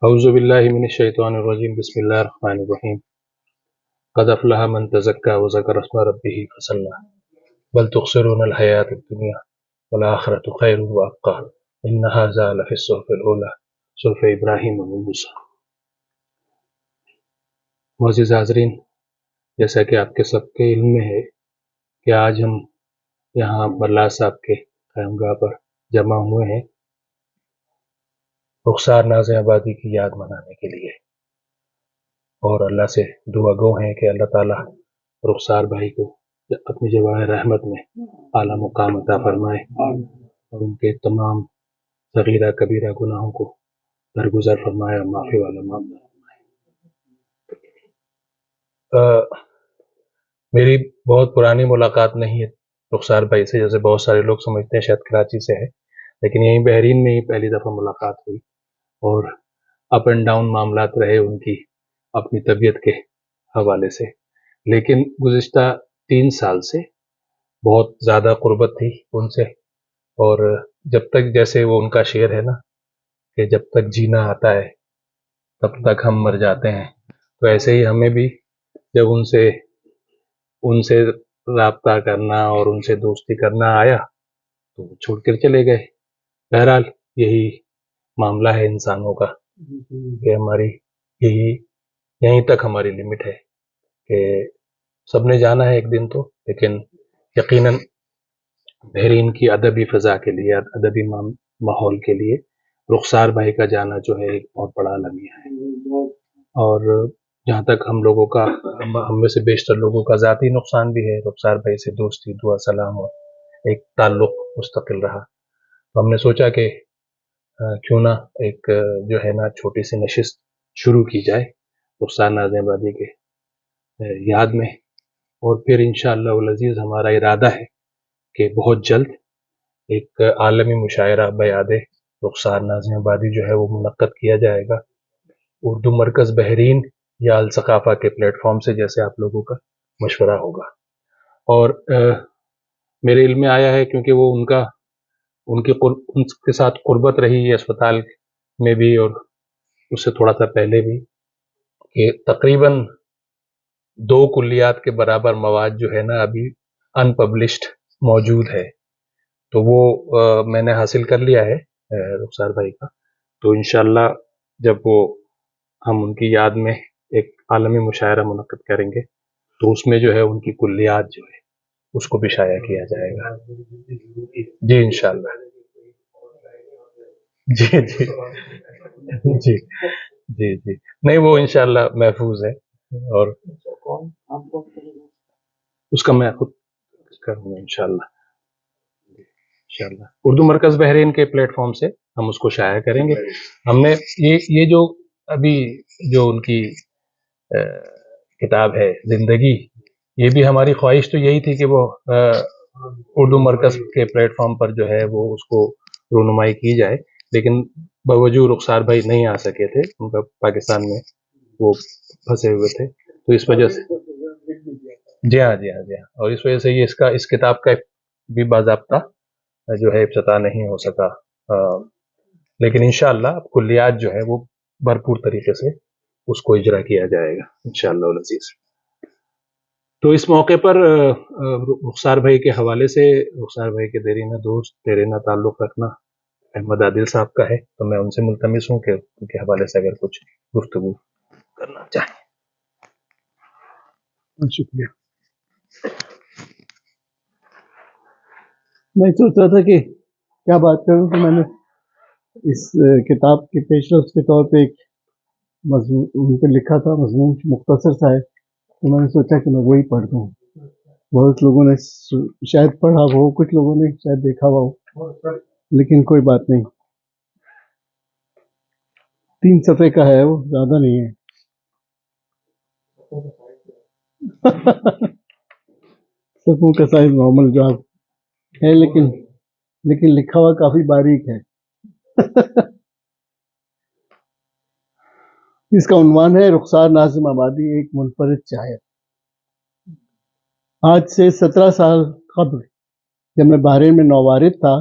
اعوذ باللہ من الشیطان الرجیم بسم اللہ الرحمن الرحیم قد افلح من تزکا وذکر اسم ربہ فصلی بل تخسرون الحیاة الدنیا والآخرة خیر وابقی ان ھذا لفی الصحف الاولی صحف ابراہیم وموسیٰ۔ معزز حاضرین، جیسا کہ آپ کے سب کے علم میں ہے کہ آج ہم یہاں برلا صاحب کے قیامگاہ پر جمع ہوئے ہیں رخسار ناز آبادی کی یاد منانے کے لیے، اور اللہ سے دعا گو ہیں کہ اللہ تعالیٰ رخسار بھائی کو اپنی جواہ رحمت میں اعلیٰ مقام عطا فرمائے اور ان کے تمام صغیرہ کبیرہ گناہوں کو درگزر فرمائے اور معافی والا معاملہ فرمائے۔ میری بہت پرانی ملاقات نہیں ہے رخسار بھائی سے، جیسے بہت سارے لوگ سمجھتے ہیں شاید کراچی سے ہے، لیکن یہیں بحرین میں ہی پہلی دفعہ ملاقات ہوئی اور اپ اینڈ ڈاؤن معاملات رہے ان کی اپنی طبیعت کے حوالے سے، لیکن گزشتہ 3 سال سے بہت زیادہ قربت تھی ان سے، اور جب تک جیسے وہ ان کا شعر ہے نا کہ جب تک جینا آتا ہے تب تک ہم مر جاتے ہیں، تو ایسے ہی ہمیں بھی جب ان سے رابطہ کرنا اور ان سے دوستی کرنا آیا تو چھوڑ کر چلے گئے۔ بہرحال یہی معاملہ ہے انسانوں کا کہ ہماری یہیں تک ہماری لمٹ ہے کہ سب نے جانا ہے ایک دن تو، لیکن یقیناً بحرین کی ادبی فضا کے لیے، ادبی ماحول کے لیے رخسار بھائی کا جانا جو ہے ایک بہت بڑا المیہ ہے، اور جہاں تک ہم لوگوں کا، ہم میں سے بیشتر لوگوں کا ذاتی نقصان بھی ہے، رخسار بھائی سے دوستی، دعا سلام اور ایک تعلق مستقل رہا، تو ہم نے سوچا کہ کیوں نہ ایک جو ہے نا چھوٹی سی نشست شروع کی جائے رخسار ناز آبادی کے یاد میں، اور پھر انشاءاللہ العزیز ہمارا ارادہ ہے کہ بہت جلد ایک عالمی مشاعرہ بیاد رخسار ناز آبادی جو ہے وہ منعقد کیا جائے گا اردو مرکز بحرین یا الثقافہ کے پلیٹ فارم سے، جیسے آپ لوگوں کا مشورہ ہوگا۔ اور میرے علم میں آیا ہے کیونکہ وہ ان کے ساتھ قربت رہی ہے اسپتال میں بھی اور اس سے تھوڑا سا پہلے بھی، کہ تقریباً 2 کلیات کے برابر مواد جو ہے نا ابھی ان پبلشڈ موجود ہے، تو وہ میں نے حاصل کر لیا ہے رخسار بھائی کا، تو انشاءاللہ جب وہ ہم ان کی یاد میں ایک عالمی مشاعرہ منعقد کریں گے تو اس میں جو ہے ان کی کلیات جو ہے اس کو بھی شائع کیا جائے گا۔ جی انشاءاللہ، جی جی جی جی جی نہیں، وہ انشاءاللہ محفوظ ہے، اور اس کا میں خود کروں گا انشاءاللہ اردو مرکز بحرین کے پلیٹ فارم سے ہم اس کو شائع کریں گے۔ ہم نے یہ جو ابھی جو ان کی کتاب ہے زندگی، یہ بھی ہماری خواہش تو یہی تھی کہ وہ اردو مرکز کے پلیٹ فارم پر جو ہے وہ اس کو رونمائی کی جائے، لیکن باوجود رخسار بھائی نہیں آ سکے تھے، ان کا پاکستان میں وہ پھنسے ہوئے تھے، تو اس وجہ سے جی ہاں، اور اس وجہ سے یہ اس کتاب کا بھی باضابطہ جو ہے افتتاح نہیں ہو سکا، لیکن انشاءاللہ اب کلیات جو ہے وہ بھرپور طریقے سے اس کو اجرا کیا جائے گا انشاءاللہ العزیز۔ تو اس موقع پر رخسار بھائی کے حوالے سے، رخسار بھائی کے دیرینہ دوست، دیرینہ تعلق رکھنا احمد عادل صاحب کا ہے، تو میں ان سے ملتمس ہوں کہ ان کے حوالے سے اگر کچھ گفتگو کرنا چاہیں۔ شکریہ۔ میں سوچ رہا تھا کہ کیا بات کروں، تو میں نے اس کتاب کے پیش رفت کے طور پہ ایک مضمون ان پہ لکھا تھا، مضمون مختصر سا ہے، تو میں نے سوچا کہ میں وہی پڑھ دوں۔ بہت لوگوں نے شاید پڑھا ہو، کچھ لوگوں نے شاید دیکھا ہوا ہو، لیکن کوئی بات نہیں۔ 3 صفحے کا ہے، وہ زیادہ نہیں ہے۔ صفحوں کا سائز نارمل جو ہے، لیکن لکھا ہوا کافی باریک ہے۔ اس کا عنوان ہے رخسار ناظم آبادی ایک منفرد شاعر۔ آج سے 17 سال قبل جب میں بحرین میں نووارد تھا،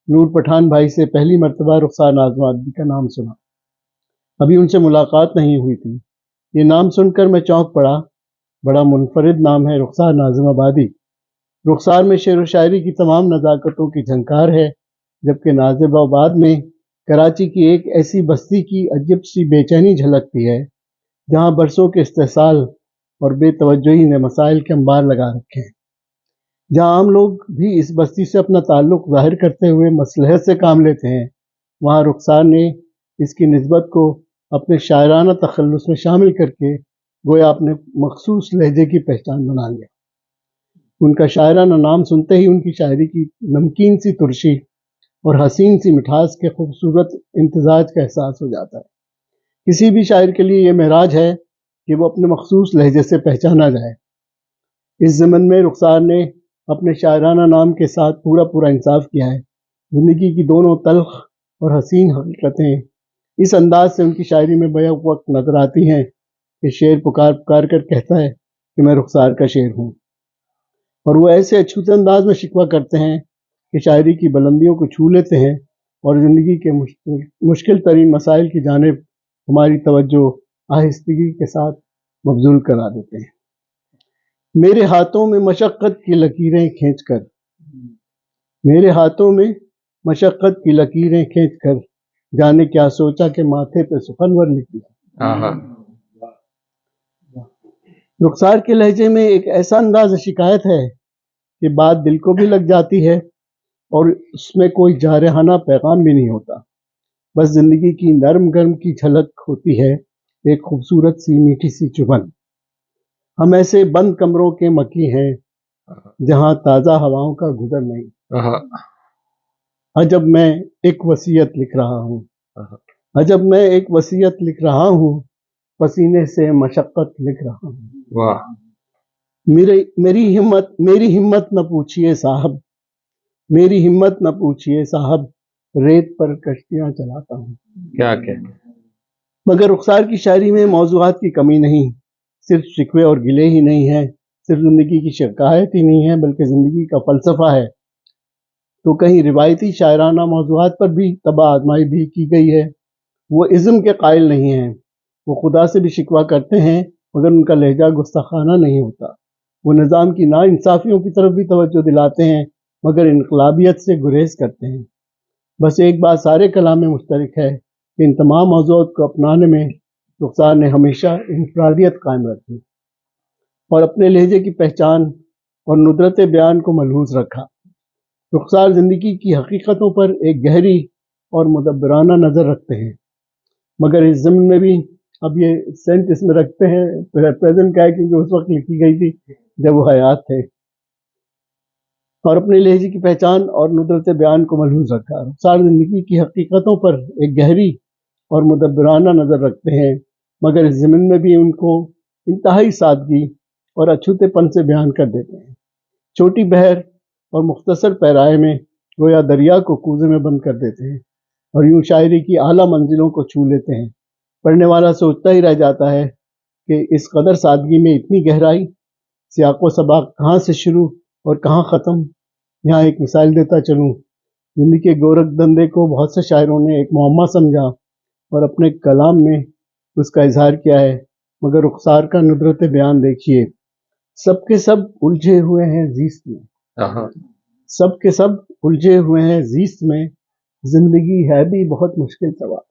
نور پٹھان بھائی سے پہلی مرتبہ رخسار ناظم آبادی کا نام سنا۔ ابھی ان سے ملاقات نہیں ہوئی تھی۔ یہ نام سن کر میں چونک پڑا۔ بڑا منفرد نام ہے رخسار ناظم آبادی۔ رخسار میں شعر و شاعری کی تمام نزاکتوں کی جھنکار ہے، جبکہ ناظم آباد میں کراچی کی ایک ایسی بستی کی عجیب سی بے چینی جھلکتی ہے جہاں برسوں کے استحصال اور بے توجہی نے مسائل کے انبار لگا رکھے ہیں۔ جہاں عام لوگ بھی اس بستی سے اپنا تعلق ظاہر کرتے ہوئے مصلحت سے کام لیتے ہیں، وہاں رخسار نے اس کی نسبت کو اپنے شاعرانہ تخلص میں شامل کر کے گویا اپنے مخصوص لہجے کی پہچان بنا لیا۔ ان کا شاعرانہ نام سنتے ہی ان کی شاعری کی نمکین سی ترشی اور حسین سی مٹھاس کے خوبصورت امتزاج کا احساس ہو جاتا ہے۔ کسی بھی شاعر کے لیے یہ معراج ہے کہ وہ اپنے مخصوص لہجے سے پہچانا جائے۔ اس ضمن میں رخسار نے اپنے شاعرانہ نام کے ساتھ پورا انصاف کیا ہے۔ زندگی کی دونوں تلخ اور حسین حقیقتیں اس انداز سے ان کی شاعری میں بیک وقت نظر آتی ہیں کہ شعر پکار کر کہتا ہے کہ میں رخسار کا شعر ہوں، اور وہ ایسے اچھوتے انداز میں شکوہ کرتے ہیں کہ شاعری کی بلندیوں کو چھو لیتے ہیں اور زندگی کے مشکل ترین مسائل کی جانب ہماری توجہ آہستگی کے ساتھ مبذول کرا دیتے ہیں۔ میرے ہاتھوں میں مشقت کی لکیریں کھینچ کر، میرے ہاتھوں میں مشقت کی لکیریں کھینچ کر، جانے کیا سوچا کہ ماتھے پہ سخنور لکھ دیا۔ رخسار کے لہجے میں ایک ایسا انداز شکایت ہے کہ بات دل کو بھی لگ جاتی ہے اور اس میں کوئی جارحانہ پیغام بھی نہیں ہوتا، بس زندگی کی نرم گرم کی جھلک ہوتی ہے، ایک خوبصورت سی میٹھی سی چبھن۔ ہم ایسے بند کمروں کے مکی ہیں جہاں تازہ ہواؤں کا گزر نہیں۔ عجب میں ایک وصیت لکھ رہا ہوں، عجب میں ایک وصیت لکھ رہا ہوں، پسینے سے مشقت لکھ رہا ہوں۔ میری ہمت نہ پوچھئے صاحب، میری ہمت نہ پوچھئے صاحب، ریت پر کشتیاں چلاتا ہوں۔ کیا مگر رخسار کی شاعری میں موضوعات کی کمی نہیں، صرف شکوے اور گلے ہی نہیں ہیں، صرف زندگی کی شکایت ہی نہیں ہے، بلکہ زندگی کا فلسفہ ہے۔ تو کہیں روایتی شاعرانہ موضوعات پر بھی طبع آزمائی بھی کی گئی ہے۔ وہ ازم کے قائل نہیں ہیں، وہ خدا سے بھی شکوہ کرتے ہیں مگر ان کا لہجہ گستاخانہ نہیں ہوتا۔ وہ نظام کی ناانصافیوں کی طرف بھی توجہ دلاتے ہیں مگر انقلابیت سے گریز کرتے ہیں۔ بس ایک بات سارے کلام میں مشترک ہے کہ ان تمام موضوعات کو اپنانے میں رخسار نے ہمیشہ انفرادیت قائم رکھی اور اپنے لہجے کی پہچان اور ندرت بیان کو ملحوظ رکھا۔ رخسار زندگی کی حقیقتوں پر ایک گہری اور مدبرانہ نظر رکھتے ہیں، مگر اس ضمن میں بھی اب یہ سینٹ اس میں رکھتے ہیں پریزنٹ کا ہے کیونکہ اس وقت لکھی گئی تھی جب وہ حیات تھے، اور اپنے لہجے کی پہچان اور ندرت بیان کو ملحوظ رکھا۔ رخسار زندگی کی حقیقتوں پر ایک گہری اور مدبرانہ نظر رکھتے ہیں، مگر اس ضمن میں بھی ان کو انتہائی سادگی اور اچھوتے پن سے بیان کر دیتے ہیں۔ چھوٹی بحر اور مختصر پیرائے میں گویا دریا کو کوزے میں بند کر دیتے ہیں اور یوں شاعری کی اعلیٰ منزلوں کو چھو لیتے ہیں۔ پڑھنے والا سوچتا ہی رہ جاتا ہے کہ اس قدر سادگی میں اتنی گہرائی، سیاق و سباق کہاں سے شروع اور کہاں ختم۔ یہاں ایک مثال دیتا چلوں، زندگی کے گورکھ دندے کو بہت سے شاعروں نے ایک معمہ سمجھا اور اپنے کلام میں اس کا اظہار کیا ہے، مگر رخسار کا ندرت بیان دیکھیے۔ سب کے سب الجھے ہوئے ہیں زیست میں، سب کے سب الجھے ہوئے ہیں زیست میں، زندگی ہے بھی بہت مشکل سوال۔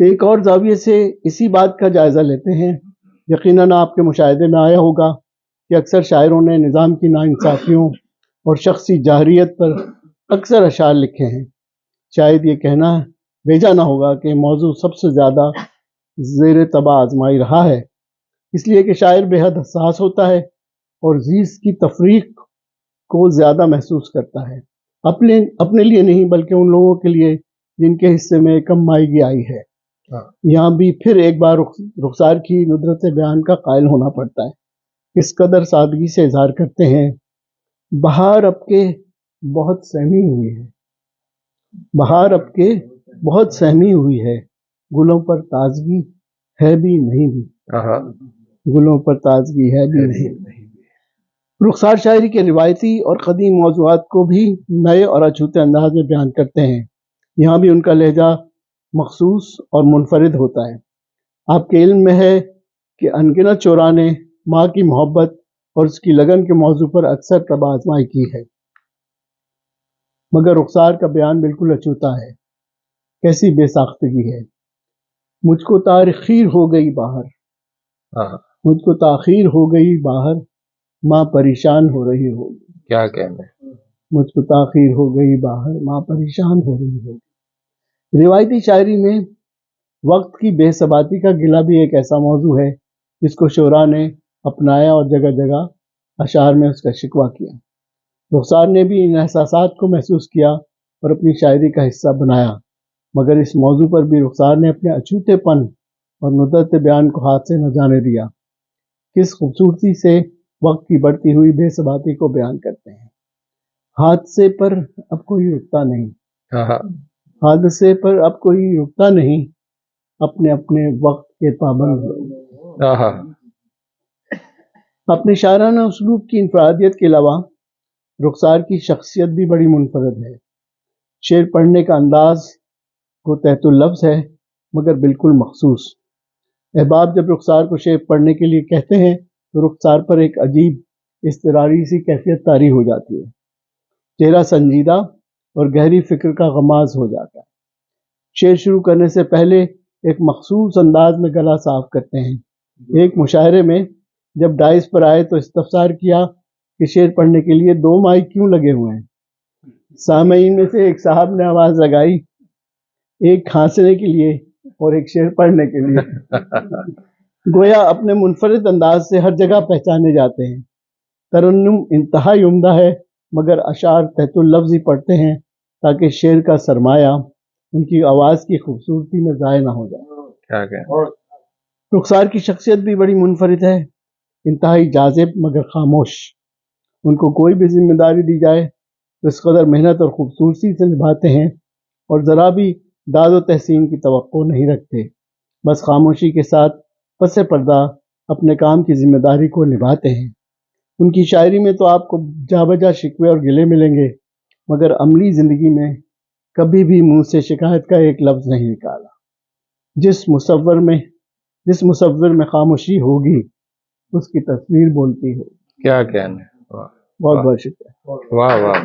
ایک اور زاویے سے اسی بات کا جائزہ لیتے ہیں۔ یقیناً آپ کے مشاہدے میں آیا ہوگا کہ اکثر شاعروں نے نظام کی ناانصافیوں اور شخصی جارحیت پر اکثر اشعار لکھے ہیں۔ شاید یہ کہنا بیجا نہ ہوگا کہ موضوع سب سے زیادہ زیر طبع آزمائی رہا ہے، اس لیے کہ شاعر بے حد حساس ہوتا ہے اور زیست کی تفریق کو زیادہ محسوس کرتا ہے، اپنے لیے نہیں بلکہ ان لوگوں کے لیے جن کے حصے میں کم مائیگی آئی ہے۔ یہاں بھی پھر ایک بار رخسار کی ندرت بیان کا قائل ہونا پڑتا ہے۔ اس قدر سادگی سے اظہار کرتے ہیں، بہار اب کے بہت سہمی ہوئی ہے، بہار اب کے بہت سہمی ہوئی ہے، گلوں پر تازگی ہے بھی نہیں بھی، گلوں پر تازگی ہے بھی نہیں۔ رخسار شاعری کے روایتی اور قدیم موضوعات کو بھی نئے اور اچھوتے انداز میں بیان کرتے ہیں۔ یہاں بھی ان کا لہجہ مخصوص اور منفرد ہوتا ہے۔ آپ کے علم میں ہے کہ انگنت شعراء نے ماں کی محبت اور اس کی لگن کے موضوع پر اکثر طب آزمائی کی ہے، مگر رخسار کا بیان بالکل اچھوتا ہے۔ کیسی بے ساختگی ہے! مجھ کو تاخیر ہو گئی باہر، ہاں مجھ کو تاخیر ہو گئی باہر، ماں پریشان ہو رہی ہوگی۔ کیا کہنے. مجھ کو تاخیر ہو گئی باہر، ماں پریشان ہو رہی ہوگی۔ روایتی شاعری میں وقت کی بے ثباتی کا گلہ بھی ایک ایسا موضوع ہے جس کو شعراء نے اپنایا اور جگہ جگہ اشعار میں اس کا شکوہ کیا۔ رخسار نے بھی ان احساسات کو محسوس کیا اور اپنی شاعری کا حصہ بنایا، مگر اس موضوع پر بھی رخسار نے اپنے اچھوتے پن اور ندرت بیان کو ہاتھ سے نہ جانے دیا۔ کس خوبصورتی سے وقت کی بڑھتی ہوئی بے ثباتی کو بیان کرتے ہیں۔ حادثے پر اب کوئی رکتا نہیں، حادثے پر اب کوئی رکتا نہیں، اپنے اپنے وقت کے پابند لوگ۔ اپنے شاعرانہ اسلوب کی انفرادیت کے علاوہ رخسار کی شخصیت بھی بڑی منفرد ہے۔ شعر پڑھنے کا انداز وہ تحت اللفظ ہے مگر بالکل مخصوص۔ احباب جب رخسار کو شعر پڑھنے کے لیے کہتے ہیں تو رخسار پر ایک عجیب اضطراری سی کیفیت طاری ہو جاتی ہے۔ چہرہ سنجیدہ اور گہری فکر کا غماز ہو جاتا ہے۔ شعر شروع کرنے سے پہلے ایک مخصوص انداز میں گلا صاف کرتے ہیں۔ ایک مشاعرے میں جب ڈائز پر آئے تو استفسار کیا کہ شعر پڑھنے کے لیے 2 مائک کیوں لگے ہوئے ہیں؟ سامعین میں سے ایک صاحب نے آواز لگائی، ایک کھانسنے کے لیے اور ایک شعر پڑھنے کے لیے۔ گویا اپنے منفرد انداز سے ہر جگہ پہچانے جاتے ہیں۔ ترنم انتہائی عمدہ ہے مگر اشعار تحت اللفظ ہی پڑھتے ہیں تاکہ شعر کا سرمایہ ان کی آواز کی خوبصورتی میں ضائع نہ ہو جائے۔ رخسار کی شخصیت بھی بڑی منفرد ہے، انتہائی جاذب مگر خاموش۔ ان کو کوئی بھی ذمہ داری دی جائے تو اس قدر محنت اور خوبصورتی سے نبھاتے ہیں اور ذرا بھی داد و تحسین کی توقع نہیں رکھتے، بس خاموشی کے ساتھ پس پردہ اپنے کام کی ذمہ داری کو نبھاتے ہیں۔ ان کی شاعری میں تو آپ کو جا بجا شکوے اور گلے ملیں گے مگر عملی زندگی میں کبھی بھی منہ سے شکایت کا ایک لفظ نہیں نکالا۔ جس مصور میں خاموشی ہوگی اس کی تصویر بولتی ہوگی۔ کیا کہنے. بہت بہت شکریہ۔ واہ واہ.